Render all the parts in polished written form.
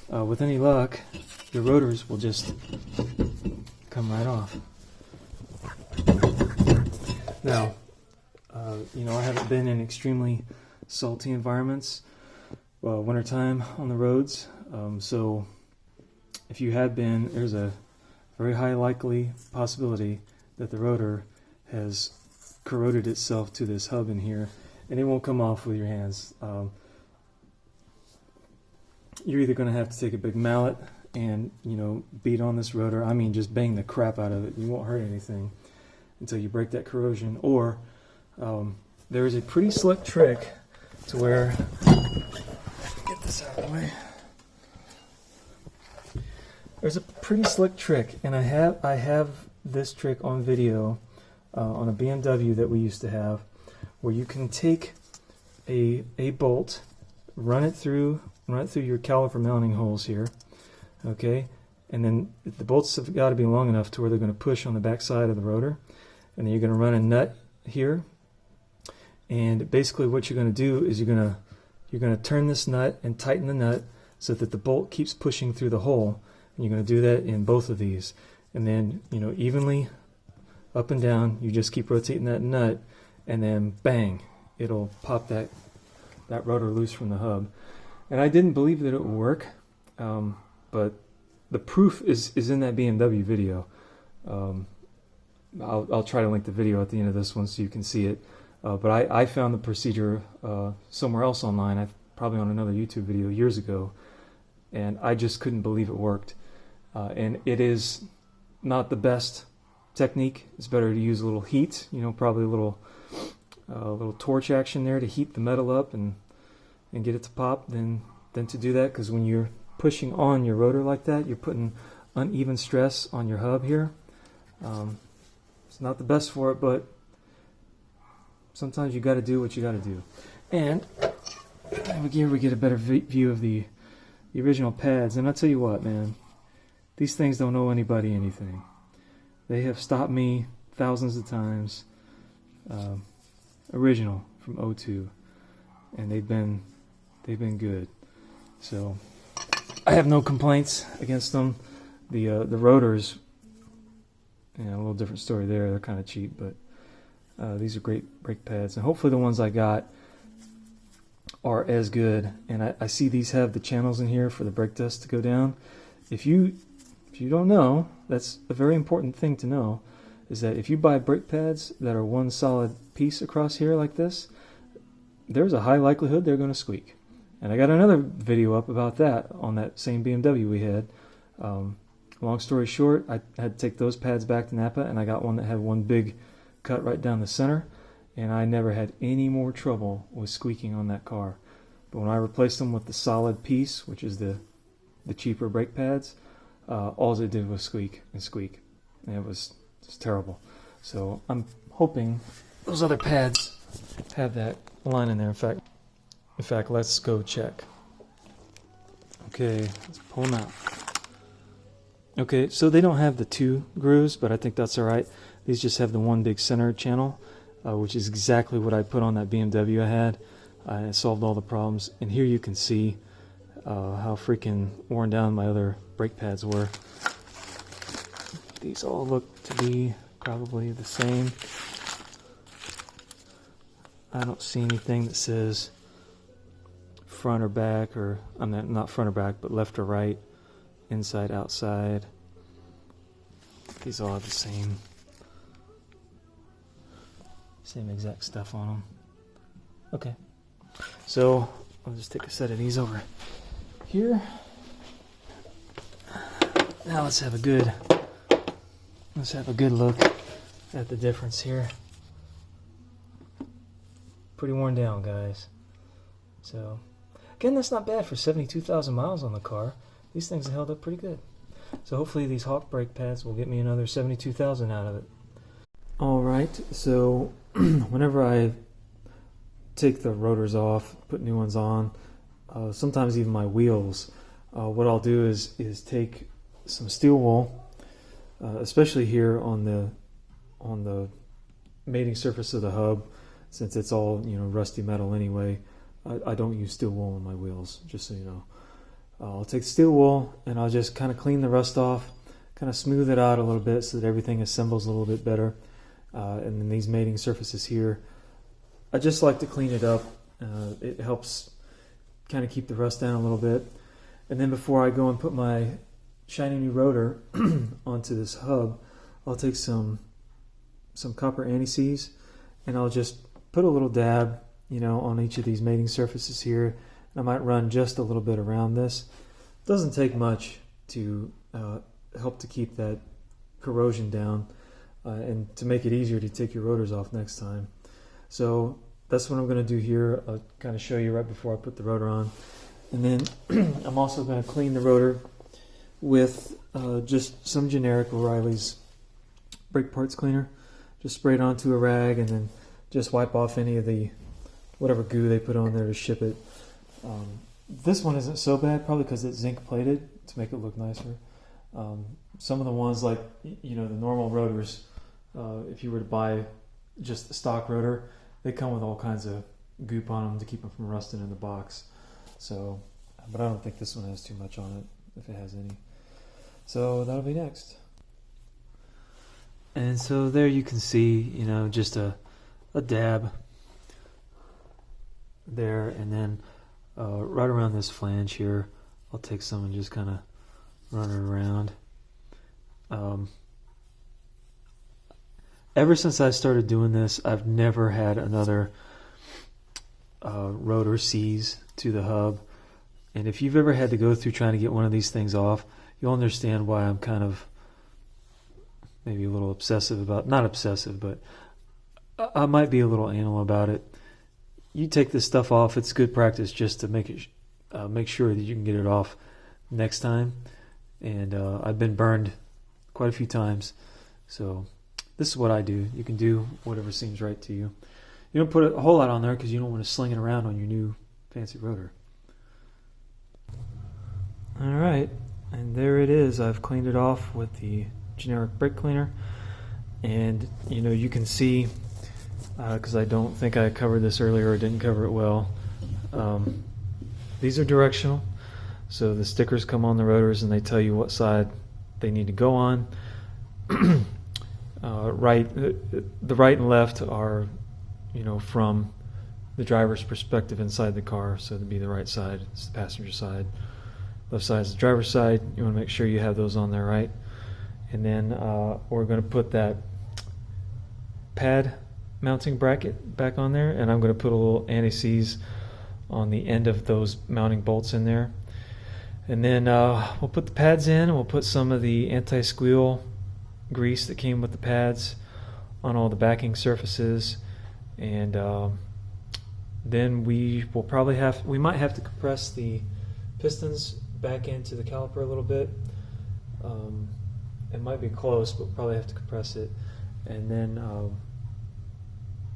with any luck, your rotors will just come right off. Now, I haven't been in extremely salty environments, wintertime on the roads, so if you had been, there's a very high likely possibility that the rotor has corroded itself to this hub in here, and it won't come off with your hands. You're either going to have to take a big mallet and beat on this rotor. I mean, just bang the crap out of it. You won't hurt anything until you break that corrosion. Or there is a pretty slick trick to where, get this out of the way. There's a pretty slick trick, and I have this trick on video on a BMW that we used to have, where you can take a bolt, run it through your caliper mounting holes here, okay, and then the bolts have got to be long enough to where they're going to push on the back side of the rotor, and then you're going to run a nut here, and basically what you're going to do is you're going to turn this nut and tighten the nut so that the bolt keeps pushing through the hole, and you're going to do that in both of these, and then evenly up and down, you just keep rotating that nut, and then bang, it'll pop that rotor loose from the hub. And I didn't believe that it would work, but the proof is in that BMW video. I'll try to link the video at the end of this one so you can see it. But I found the procedure somewhere else online, probably on another YouTube video years ago, and I just couldn't believe it worked. And it is not the best technique. It's better to use a little heat, probably a little torch action there to heat the metal up and get it to pop than to do that, because when you're pushing on your rotor like that, you're putting uneven stress on your hub here. It's not the best for it, but sometimes you got to do what you got to do. And here we get a better view of the original pads, and I'll tell you what, man, these things don't owe anybody anything. They have stopped me thousands of times. Original from 02, and they've been good. So I have no complaints against them. The rotors, a little different story there. They're kind of cheap, but these are great brake pads, and hopefully the ones I got are as good. And I see these have the channels in here for the brake dust to go down. If you don't know, that's a very important thing to know, is that if you buy brake pads that are one solid piece across here like this, there's a high likelihood they're going to squeak. And I got another video up about that on that same BMW we had. Long story short, I had to take those pads back to Napa, and I got one that had one big cut right down the center, and I never had any more trouble with squeaking on that car. But when I replaced them with the solid piece, which is the cheaper brake pads, all it did was squeak and squeak, and it was just terrible. So I'm hoping those other pads have that line in there. In fact, let's go check. Okay, let's pull them out. Okay, so they don't have the two grooves, but I think that's all right. These just have the one big center channel, which is exactly what I put on that BMW I had. It solved all the problems. And here you can see how freaking worn down my other brake pads were. These all look to be probably the same. I don't see anything that says front or back, or not front or back, but left or right, inside, outside. These all have the same exact stuff on them. Okay, so I'll just take a set of these over here. Now let's have a good look at the difference here. Pretty worn down, guys. So again, that's not bad for 72,000 miles on the car. These things have held up pretty good. So hopefully these Hawk brake pads will get me another 72,000 out of it. Alright, so whenever I take the rotors off, put new ones on, sometimes even my wheels, what I'll do is take some steel wool, especially here on the mating surface of the hub, since it's all rusty metal anyway. I don't use steel wool on my wheels, just so you know. I'll take steel wool and I'll just kind of clean the rust off, kind of smooth it out a little bit so that everything assembles a little bit better. And then these mating surfaces here, I just like to clean it up. It helps kind of keep the rust down a little bit. And then before I go and put my shiny new rotor onto this hub, I'll take some copper anti-seize and I'll just put a little dab, on each of these mating surfaces here. I might run just a little bit around this. It doesn't take much to help to keep that corrosion down and to make it easier to take your rotors off next time. So that's what I'm going to do here. I'll kind of show you right before I put the rotor on. And then I'm also going to clean the rotor with just some generic O'Reilly's brake parts cleaner. Just spray it onto a rag and then just wipe off any of the whatever goo they put on there to ship it. This one isn't so bad, probably because it's zinc plated to make it look nicer. Some of the ones like the normal rotors, if you were to buy just the stock rotor, they come with all kinds of goop on them to keep them from rusting in the box. So, but I don't think this one has too much on it, if it has any. So that'll be next. And so there you can see, just a dab there, and then right around this flange here, I'll take some and just kind of run it around. Ever since I started doing this, I've never had another rotor seize to the hub. And if you've ever had to go through trying to get one of these things off, you'll understand why I'm kind of maybe a little obsessive about, not obsessive, but I might be a little anal about it. You take this stuff off, it's good practice just to make sure that you can get it off next time. And I've been burned quite a few times, so this is what I do. You can do whatever seems right to you. You don't put a whole lot on there because you don't want to sling it around on your new fancy rotor. Alright, and there it is. I've cleaned it off with the generic brake cleaner, and you can see, because I don't think I covered this earlier or didn't cover it well, these are directional, so the stickers come on the rotors and they tell you what side they need to go on. The right and left are from the driver's perspective inside the car, so to be the right side, it's the passenger side. Left side is the driver's side. You want to make sure you have those on there right. And then we're going to put that pad mounting bracket back on there, and I'm going to put a little anti-seize on the end of those mounting bolts in there. And then we'll put the pads in, and we'll put some of the anti-squeal grease that came with the pads on all the backing surfaces. And then we might have to compress the pistons back into the caliper a little bit. It might be close, but we'll probably have to compress it. And then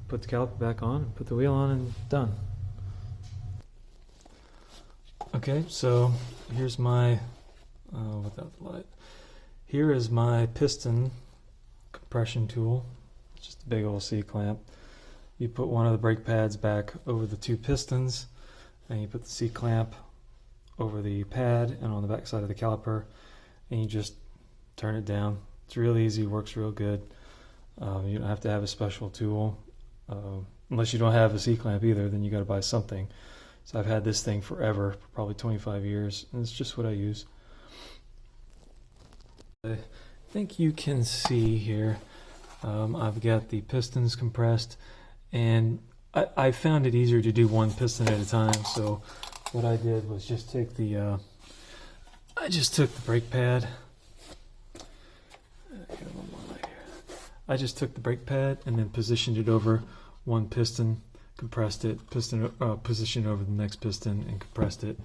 put the caliper back on, put the wheel on, and done. Okay, so here's my, without the light, here is my piston compression tool. It's just a big old C-clamp. You put one of the brake pads back over the two pistons, and you put the C-clamp over the pad and on the back side of the caliper, and you just turn it down. It's real easy, works real good. You don't have to have a special tool. Unless you don't have a C-clamp either, then you got to buy something. So I've had this thing forever, probably 25 years, and it's just what I use. I think you can see here, I've got the pistons compressed, and I found it easier to do one piston at a time, so what I did was just take the, I just took the brake pad. I just took the brake pad and then positioned it over one piston, compressed it, positioned it over the next piston, and compressed it.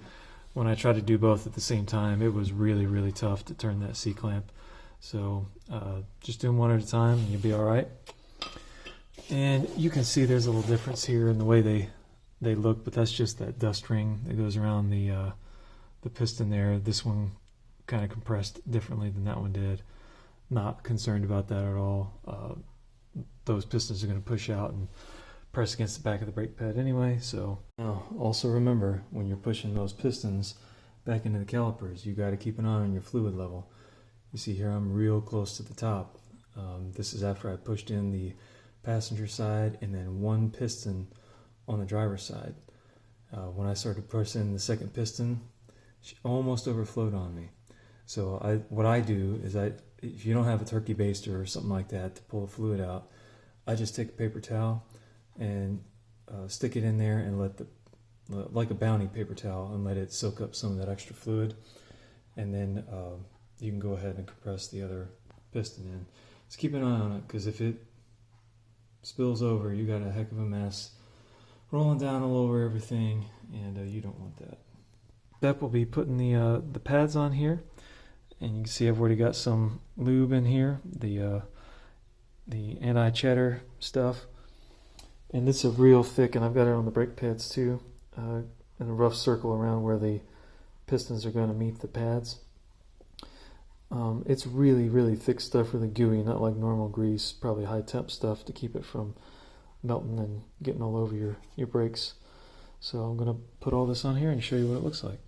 When I tried to do both at the same time, it was really, really tough to turn that C-clamp. So just doing one at a time and you'll be all right. And you can see there's a little difference here in the way they look, but that's just that dust ring that goes around the piston there. This one kind of compressed differently than that one did. Not concerned about that at all. Those pistons are going to push out and press against the back of the brake pad anyway. So now also remember, when you're pushing those pistons, back into the calipers, you got to keep an eye on your fluid level. You see here I'm real close to the top. This is after I pushed in the passenger side and then one piston on the driver's side. When I started pressing the second piston, she almost overflowed on me. So what I do is if you don't have a turkey baster or something like that to pull the fluid out, I just take a paper towel and stick it in there and let like a Bounty paper towel, and let it soak up some of that extra fluid, and then you can go ahead and compress the other piston in. Just keep an eye on it, because if it spills over, you got a heck of a mess rolling down all over everything, and you don't want that. Step will be putting the pads on here, and you can see I've already got some lube in here, the anti-chatter stuff, and it's a real thick, and I've got it on the brake pads too, in a rough circle around where the pistons are going to meet the pads. It's really thick stuff, really gooey, not like normal grease, probably high temp stuff to keep it from melting and getting all over your brakes. So I'm going to put all this on here and show you what it looks like.